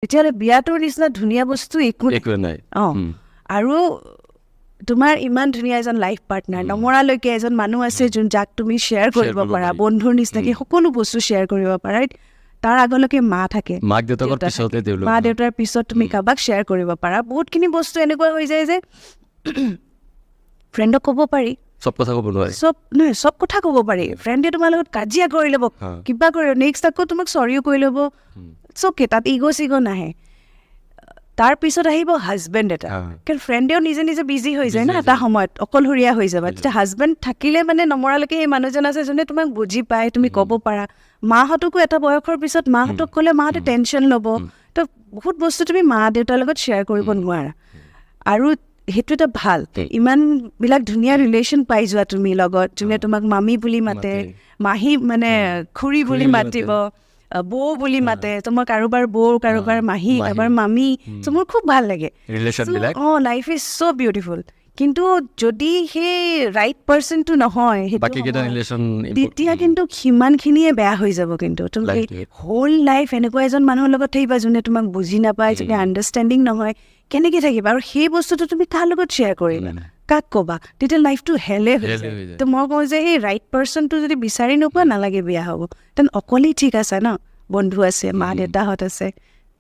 তেতিয়াহ'লে বিয়াটোৰ নিচিনা ধুনীয়া বস্তু একো নাই আৰু তোমাৰ ইমান ধুনীয়া এজন লাইফ পাৰ্টনাৰ নমৰালৈকে এজন মানুহ আছে যাক তুমি শ্বেয়াৰ কৰিব পাৰা বন্ধুৰ নিচিনাকে সকলো বস্তু শ্বেয়াৰ কৰিব পাৰা তাৰ আগলৈকে মা থাকে মা দেউতাৰ পিছত তুমি কাৰোবাক শ্বেয়াৰ কৰিব পাৰা বহুতখিনি বস্তু এনেকুৱা হৈ যায় যে ফ্ৰেণ্ডক ক'ব পাৰি চব কথা ক'ব নোৱাৰি চব কথা ক'ব পাৰি ফ্ৰেণ্ডে তোমাৰ লগত কাজিয়া কৰি ল'ব কিবা কৰি নেক্সট আকৌ তোমাক চৰিও কৰি ল'ব চবকে তাত ইগ' নাহে তাৰ পিছত আহিব হাজবেণ্ড এটা কাৰণ ফ্ৰেণ্ডেও নিজে নিজে বিজি হৈ যায় না এটা সময়ত অকলশৰীয়া হৈ যাবা তেতিয়া হাজবেণ্ড থাকিলে মানে নমৰালৈকে সেই মানুহজন আছে যোনে তোমাক বুজি পায় তুমি ক'ব পাৰা মাহঁতকো এটা বয়সৰ পিছত মাহঁতক ক'লে মাহঁতে টেনশ্যন ল'ব তো বহুত বস্তু তুমি মা দেউতাৰ লগত শ্বেয়াৰ কৰিব নোৱাৰা আৰু সেইটো এটা ভাল ইমানবিলাক ধুনীয়া ৰিলেশ্যন পাই যোৱা তুমি লগত যোনে তোমাক মামী বুলি মাতে মাহী মানে খুৰী বুলি মাতিব বৌ বুলি মাতে তোমাৰ কাৰোবাৰ বৌ কাৰোবাৰ মাহী কাৰোবাৰ মামী মোৰ খুব ভাল লাগে লাইফ ইজ চ' বিউটিফুল কিন্তু যদি সেই ৰাইট পাৰ্চনটো নহয় তেতিয়া কিন্তু সিমানখিনিয়ে বেয়া হৈ যাব কিন্তু তুমি হোল লাইফ এনেকুৱা এজন মানুহৰ লগত থাকিবা যোনে তোমাক বুজি নাপায় যোনে আণ্ডাৰষ্টেণ্ডিং নহয় কেনেকৈ থাকিবা আৰু সেই বস্তুটো তুমি তাৰ লগত শ্বেয়াৰ কৰিবা কাক ক'বা তেতিয়া লাইফটো হেলে হৈ যায় তো মই কওঁ যে সেই ৰাইট পাৰ্চনটো যদি বিচাৰি নোপোৱা নালাগে বিয়া হ'ব তেন অকলেই ঠিক আছে ন বন্ধু আছে মা দেউতাহঁত আছে